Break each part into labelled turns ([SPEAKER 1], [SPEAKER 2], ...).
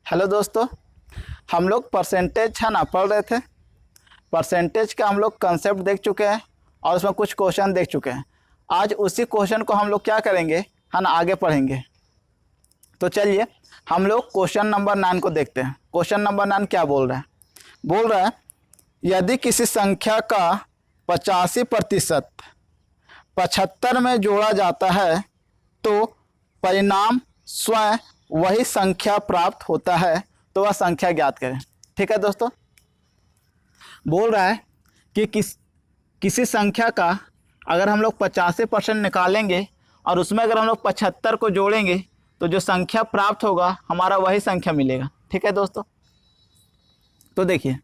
[SPEAKER 1] Hello दोस्तों, हम लोग परसेंटेज है ना पढ़ रहे थे। परसेंटेज का हम लोग कंसेप्ट देख चुके हैं और उसमें कुछ क्वेश्चन देख चुके हैं। आज उसी क्वेश्चन को हम लोग क्या करेंगे है ना, आगे पढ़ेंगे। तो चलिए हम लोग क्वेश्चन नंबर 9 को देखते हैं। क्वेश्चन नंबर 9 क्या बोल रहा है? बोल रहा है यदि किसी संख्या का 85% 75 में जोड़ा जाता है तो परिणाम स्वयं वही संख्या प्राप्त होता है, तो वह संख्या ज्ञात करें। ठीक है दोस्तों, बोल रहा है कि किसी संख्या का अगर हम लोग 85% निकालेंगे और उसमें अगर हम लोग 75 को जोड़ेंगे तो जो संख्या प्राप्त होगा हमारा वही संख्या मिलेगा। ठीक है दोस्तों, तो देखिए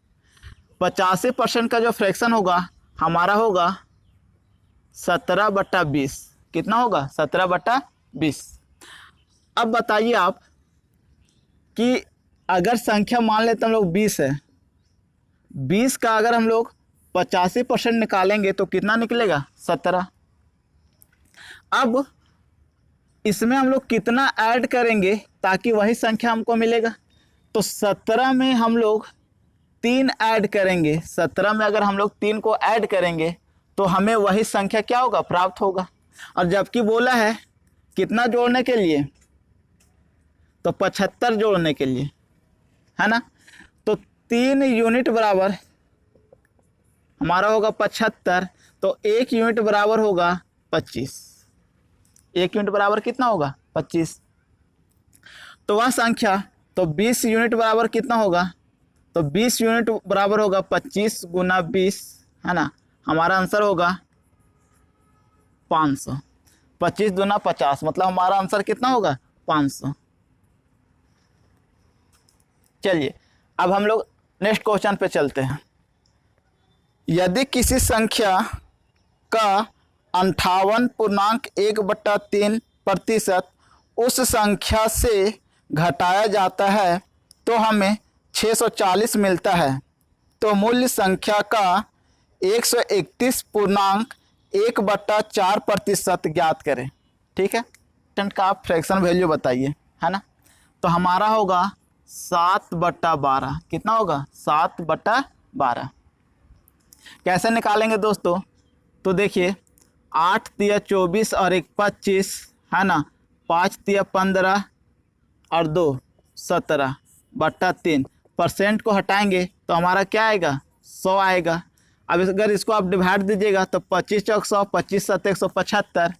[SPEAKER 1] 85% का जो फ्रैक्शन होगा हमारा होगा 17/20। कितना होगा? 17/20। अब बताइए आप कि अगर संख्या मान लेते हम लोग 20 है, 20 का अगर हम लोग 85% निकालेंगे तो कितना निकलेगा? 17। अब इसमें हम लोग कितना ऐड करेंगे ताकि वही संख्या हमको मिलेगा? तो 17 में हम लोग 3 ऐड करेंगे। 17 में अगर हम लोग 3 को ऐड करेंगे तो हमें वही संख्या क्या होगा? प्राप्त होगा। और जबकि बोला है कितना जोड़ने के लिए? तो 75 जोड़ने के लिए, है ना। तो 3 यूनिट बराबर हमारा होगा 75, तो 1 यूनिट बराबर होगा 25। 1 यूनिट बराबर कितना होगा? 25। तो वह संख्या, तो 20 यूनिट बराबर कितना होगा? तो 20 यूनिट बराबर होगा 25 गुना 20, है ना। हमारा आंसर होगा 500। 25 दूना 50, मतलब हमारा आंसर कितना होगा? 500। चलिए अब हम लोग नेक्स्ट क्वेश्चन पे चलते हैं। यदि किसी संख्या का 58.1/3% उस संख्या से घटाया जाता है तो हमें 640 मिलता है, तो मूल्य संख्या का 131.1/4% ज्ञात करें। ठीक है, का आप फ्रैक्शन वैल्यू बताइए, है ना। तो हमारा होगा 7/12। कितना होगा? 7/12। कैसे निकालेंगे दोस्तों? तो देखिए 8 तिया 24 और 1 25, है ना। 5 तिया 15 और 2 17/3। परसेंट को हटाएंगे तो हमारा क्या आएगा? 100 आएगा। अब अगर इसको आप डिवाइड दीजिएगा तो 25 चौक 100, 25 7 175,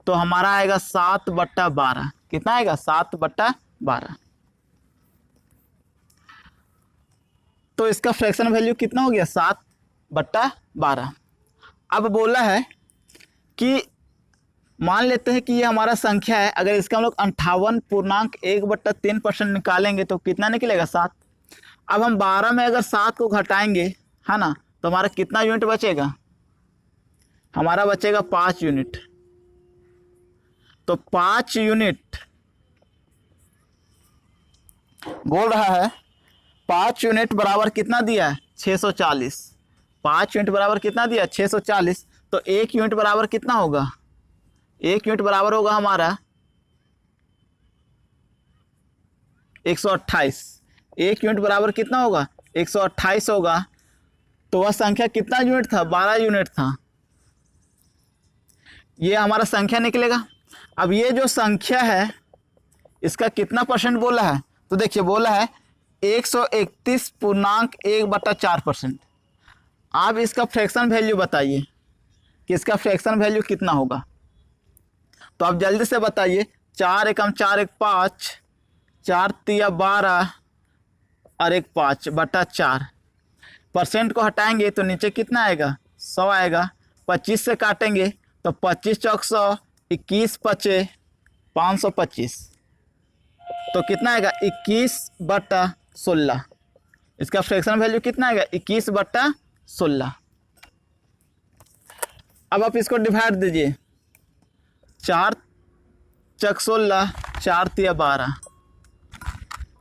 [SPEAKER 1] तो हमारा आएगा 7/12। कितना आएगा? 7/12। तो इसका फ्रैक्शन वैल्यू कितना हो गया? 7/12। अब बोला है कि मान लेते हैं कि ये हमारा संख्या है, अगर इसका हम लोग 58.1/3% निकालेंगे तो कितना निकलेगा? 7। अब हम 12 में अगर 7 को घटाएंगे, है ना, तो हमारा कितना यूनिट बचेगा? हमारा बचेगा 5 यूनिट। तो 5 यूनिट बोल रहा है 5 यूनिट बराबर कितना दिया है? 640। 5 यूनिट बराबर कितना दिया? 640। तो 1 यूनिट बराबर कितना होगा? 1 यूनिट बराबर होगा हमारा 128। 1 यूनिट बराबर कितना होगा? 128 होगा। तो वह संख्या कितना यूनिट था? 12 यूनिट था। ये हमारा संख्या निकलेगा। अब ये जो संख्या है इसका कितना परसेंट बोला है? तो देखिए बोला है 131.1/4%। आप इसका फ्रैक्शन वैल्यू बताइए कि इसका फ्रैक्शन वैल्यू कितना होगा। तो आप जल्दी से बताइए। 4 एकम 4 1 5, 4 तिया 12 और 1 5/4। परसेंट को हटाएंगे तो नीचे कितना आएगा? 100 आएगा। 25 से काटेंगे तो 25 चौक 100, 21 पचे 525, तो कितना आएगा? 21/16। इसका फ्रैक्शन वैल्यू कितना आएगा? 21/16। अब आप इसको डिवाइड दीजिए। 4 चक 16, 4 तिया 12,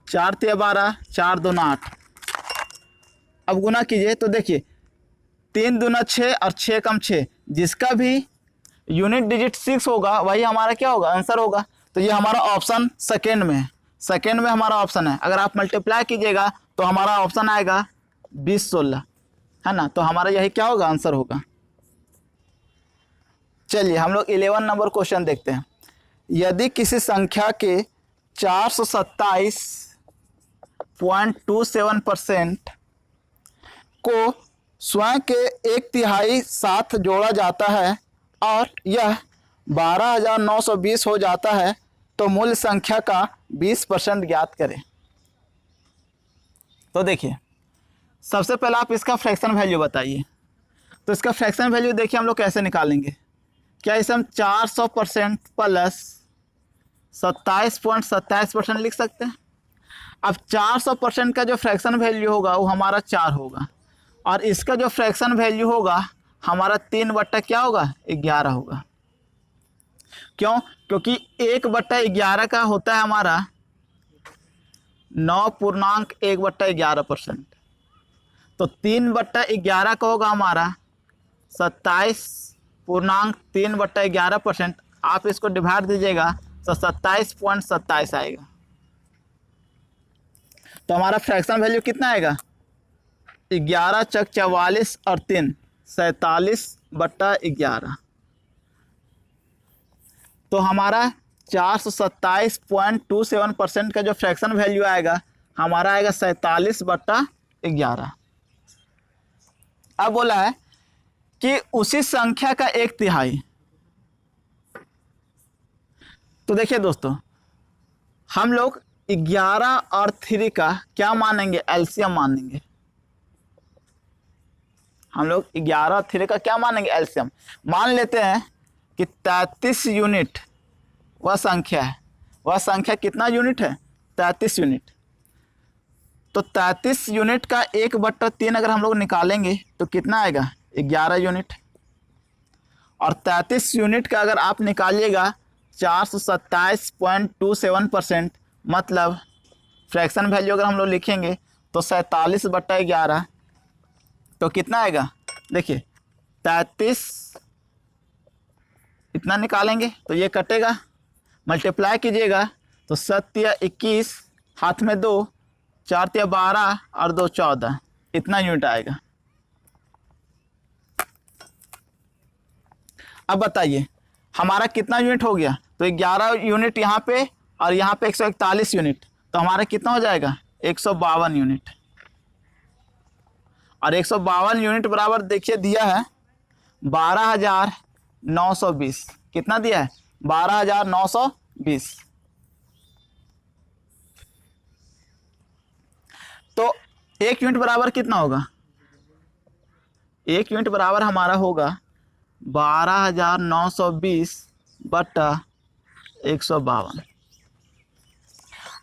[SPEAKER 1] 4 तिया 12, 4 दूना 8। अब गुना कीजिए तो देखिए 3 दूना 6 और 6 कम 6, जिसका भी यूनिट डिजिट 6 होगा वही हमारा क्या होगा? आंसर होगा। तो ये हमारा ऑप्शन सेकेंड में है। सेकेंड में हमारा ऑप्शन है, अगर आप मल्टीप्लाई कीजिएगा तो हमारा ऑप्शन आएगा 20 16, है ना। तो हमारा यही क्या होगा, आंसर होगा। चलिए हम लोग 11 नंबर क्वेश्चन देखते हैं। यदि किसी संख्या के 427.27% को स्वयं के 1/3 साथ जोड़ा जाता है और यह 12,920 हो जाता है, तो मूल संख्या का 20% ज्ञात करें। तो देखिए सबसे पहले आप इसका फ्रैक्शन वैल्यू बताइए। तो इसका फ्रैक्शन वैल्यू देखिए हम लोग कैसे निकालेंगे। क्या इसे हम 400% प्लस 27.27% लिख सकते हैं। अब 400% का जो फ्रैक्शन वैल्यू होगा वो हमारा 4 होगा, और इसका जो फ्रैक्शन वैल्यू होगा हमारा 3 क्या होगा, 11 होगा। क्यों? क्योंकि 1/11 का होता है हमारा 9.1/11%। तो 3/11 का होगा हमारा 27.3/11%। आप इसको डिवाइड दीजिएगा तो 27.27 आएगा। तो हमारा फ्रैक्शन वैल्यू कितना आएगा, 11 चक 44 और 3 47/11। तो हमारा 427.27% का जो फ्रैक्शन वैल्यू आएगा हमारा आएगा 47/11। अब बोला है कि उसी संख्या का 1/3। तो देखिए दोस्तों, हम लोग 11 और 3 का क्या मानेंगे, एलसीएम मानेंगे। हम लोग 11 और 3 का क्या मानेंगे, एलसीएम। मान लेते हैं कि 33 यूनिट वह संख्या है। वह संख्या कितना यूनिट है, 33 यूनिट। तो 33 यूनिट का 1/3 अगर हम लोग निकालेंगे तो कितना आएगा, 11 यूनिट। और 33 यूनिट का अगर आप निकालिएगा 427.27%, मतलब फ्रैक्शन वैल्यू अगर हम लोग लिखेंगे तो 47/11। तो कितना आएगा, देखिए 33 इतना निकालेंगे तो ये कटेगा, मल्टीप्लाई कीजिएगा तो 7 21, हाथ में 2, 4 12 और 2 14, इतना यूनिट आएगा। अब बताइए हमारा कितना यूनिट हो गया। तो 11 यूनिट यहाँ पे और यहाँ पे 141 यूनिट, तो हमारा कितना हो जाएगा, 152 यूनिट। और 152 यूनिट बराबर देखिए दिया है 12,920। कितना दिया है, 12,920। तो 1 यूनिट बराबर कितना होगा, 1 यूनिट बराबर हमारा होगा 12,920/152।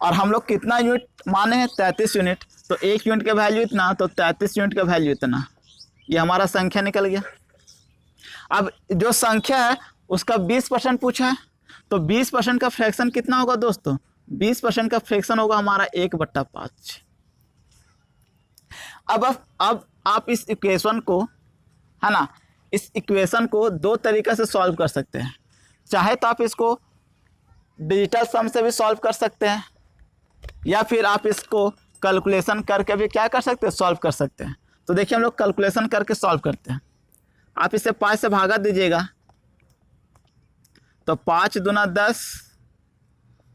[SPEAKER 1] और हम लोग कितना यूनिट माने हैं, 33 यूनिट। तो 1 यूनिट का वैल्यू इतना, तो 33 यूनिट का वैल्यू इतना। ये हमारा संख्या निकल गया। अब जो संख्या है उसका 20% पूछा है, तो 20% का फ्रैक्शन कितना होगा दोस्तों, 20% का फ्रैक्शन होगा हमारा 1/5। अब आप इस इक्वेशन को, है ना, इस इक्वेशन को 2 तरीक़े से सॉल्व कर सकते हैं। चाहे तो आप इसको डिजिटल सम से भी सॉल्व कर सकते हैं, या फिर आप इसको कैलकुलेशन करके भी क्या कर सकते हैं, सॉल्व कर सकते हैं। तो देखिए हम लोग कैलकुलेशन करके सॉल्व करते हैं। आप इसे 5 से भागा दीजिएगा तो 5 दूना 10,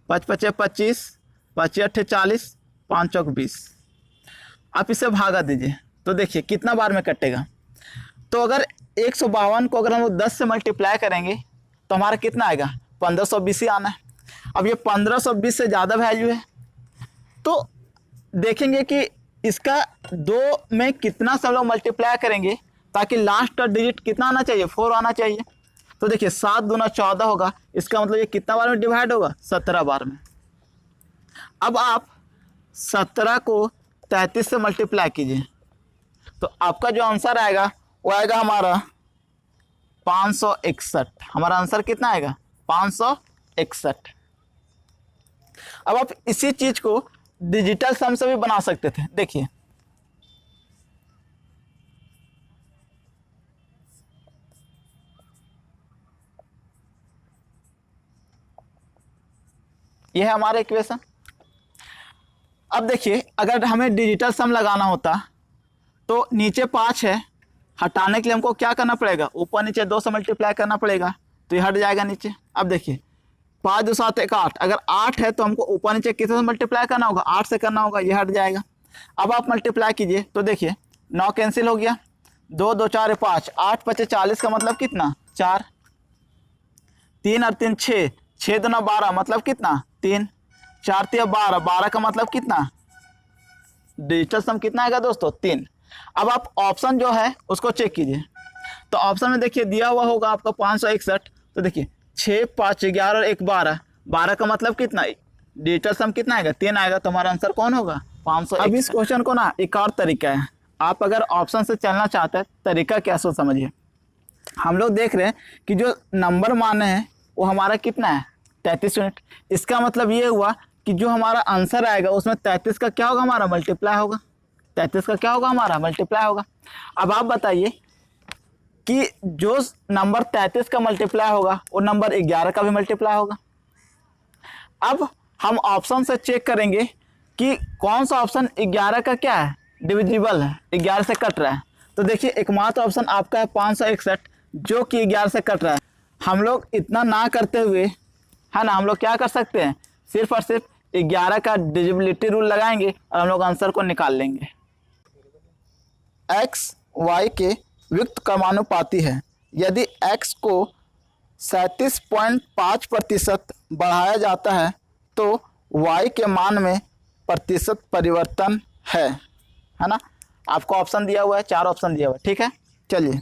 [SPEAKER 1] 5 पचे 25, 5 अट्ठे 40, 5 चौक 20। आप इसे भागा दीजिए तो देखिए कितना बार में कटेगा। तो अगर 152 को अगर हम लोग 10 से मल्टीप्लाई करेंगे तो हमारा कितना आएगा, 1520 ही आना है। अब ये 1520 से ज़्यादा वैल्यू है, तो देखेंगे कि इसका 2 में कितना सब लोग मल्टीप्लाई करेंगे ताकि लास्ट का डिजिट कितना आना चाहिए, 4 आना चाहिए। तो देखिए 7 दूना 14 होगा, इसका मतलब ये कितना बार में डिवाइड होगा, 17 बार में। अब आप 17 को 33 से मल्टीप्लाई कीजिए तो आपका जो आंसर आएगा वो आएगा हमारा 561। हमारा आंसर कितना आएगा, 561। अब आप इसी चीज को डिजिटल सम से भी बना सकते थे। देखिए यह है हमारा इक्वेशन। अब देखिए अगर हमें डिजिटल सम लगाना होता तो नीचे 5 है, हटाने के लिए हमको क्या करना पड़ेगा, ऊपर नीचे 2 से मल्टीप्लाई करना पड़ेगा, तो ये हट जाएगा नीचे। अब देखिए 5 2 7 1 8, अगर 8 है तो हमको ऊपर नीचे कितने से मल्टीप्लाई करना होगा, 8 से करना होगा, ये हट जाएगा। अब आप मल्टीप्लाई कीजिए तो देखिए 9 कैंसिल हो गया, 2 2 4 5, 8 5 40 का मतलब कितना 4, 3 और 3 6, 6 2 12 मतलब कितना 3, 4 3 12, 12 का मतलब कितना, डिजिटल सम कितना आएगा दोस्तों 3। अब आप ऑप्शन जो है उसको चेक कीजिए, तो ऑप्शन में देखिए दिया हुआ होगा आपका 561, तो देखिए 6 5 11 और 1 12, 12 का मतलब कितना, डिजिटल सम कितना आएगा 3 आएगा, तो हमारा आंसर कौन होगा 500। अब इस क्वेश्चन को ना एक और तरीका है, आप अगर ऑप्शन से चलना चाहते हैं तरीका क्या सो समझिए। हम लोग देख रहे हैं कि जो नंबर माने हैं वो हमारा कितना है 33 यूनिट, इसका मतलब ये हुआ कि जो हमारा आंसर आएगा उसमें 33 का क्या होगा हमारा मल्टीप्लाई होगा, 33 का क्या होगा हमारा मल्टीप्लाई होगा। अब आप बताइए कि जो नंबर 33 का मल्टीप्लाई होगा वो नंबर 11 का भी मल्टीप्लाई होगा। अब हम ऑप्शन से चेक करेंगे कि कौन सा ऑप्शन 11 का क्या है डिविजिबल है, 11 से कट रहा है। तो देखिए एकमात्र ऑप्शन आपका है 561 जो कि 11 से कट रहा है। हम लोग इतना ना करते हुए है ना, हम लोग क्या कर सकते हैं, सिर्फ और सिर्फ 11 का डिविजिबिलिटी रूल लगाएंगे और हम लोग आंसर को निकाल लेंगे। x y के व्युत्क्रमानुपाती क्रमानुपाती है, यदि x को 37.5% बढ़ाया जाता है तो y के मान में प्रतिशत परिवर्तन है ना। आपको ऑप्शन दिया हुआ है, 4 ऑप्शन दिया हुआ है, ठीक है। चलिए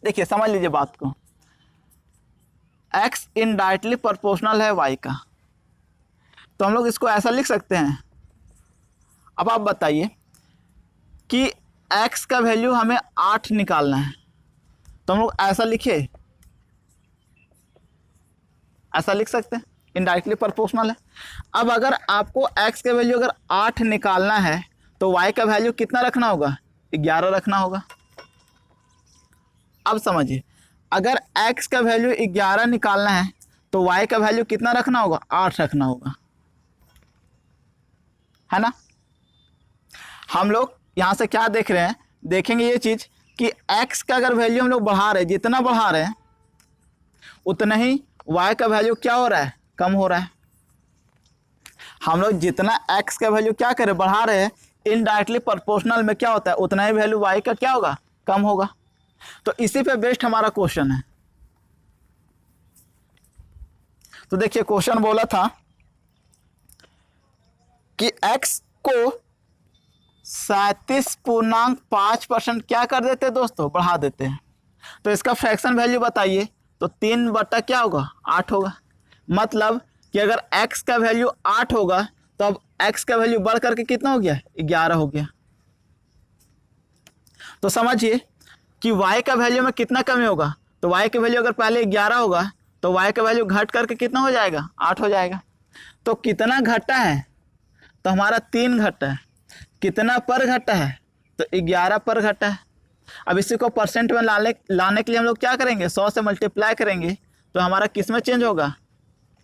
[SPEAKER 1] देखिए समझ लीजिए बात को, x इनडायरेक्टली प्रोपोर्शनल है y का, तो हम लोग इसको ऐसा लिख सकते हैं। अब आप बताइए कि x का वैल्यू हमें 8 निकालना है, तो हम लोग ऐसा लिखे, ऐसा लिख सकते हैं, इनडायरेक्टली प्रोपोर्शनल है। अब अगर आपको x का वैल्यू अगर 8 निकालना है तो y का वैल्यू कितना रखना होगा, 11 रखना होगा। अब समझिए अगर x का वैल्यू 11 निकालना है तो y का वैल्यू कितना रखना होगा, 8 रखना होगा, है ना। हम लोग यहाँ से क्या देख रहे हैं, देखेंगे ये चीज़ कि x का अगर वैल्यू हम लोग बढ़ा रहे हैं, जितना बढ़ा रहे हैं उतना ही y का वैल्यू क्या हो रहा है, कम हो रहा है। हम लोग जितना x का वैल्यू क्या करें बढ़ा रहे हैं, इनडायरेक्टली प्रोपोर्शनल में क्या होता है उतना ही वैल्यू y का क्या होगा, कम होगा। तो इसी पे बेस्ड हमारा क्वेश्चन है। तो देखिए क्वेश्चन बोला था कि x को 37.5% क्या कर देते हैं दोस्तों, बढ़ा देते हैं। तो इसका फ्रैक्शन वैल्यू बताइए, तो 3 बटा क्या होगा 8 होगा। मतलब कि अगर x का वैल्यू 8 होगा तो अब x का वैल्यू बढ़ करके कितना हो गया, 11 हो गया। तो समझिए कि y का वैल्यू में कितना कमी होगा, तो y का वैल्यू अगर पहले 11 होगा तो y का वैल्यू घट करके कितना हो जाएगा, 8 हो जाएगा। तो कितना घटा है, तो हमारा 3 घटा है। कितना पर घटा है, तो 11 पर घटा है। अब इसी को परसेंट में लाने के लिए हम लोग क्या करेंगे, 100 से मल्टीप्लाई करेंगे, तो हमारा किस में चेंज होगा,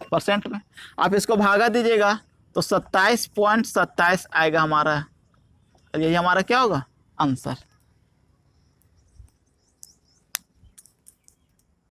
[SPEAKER 1] परसेंट में। आप इसको भागा दीजिएगा तो 27.27 आएगा हमारा, यही हमारा क्या होगा आंसर।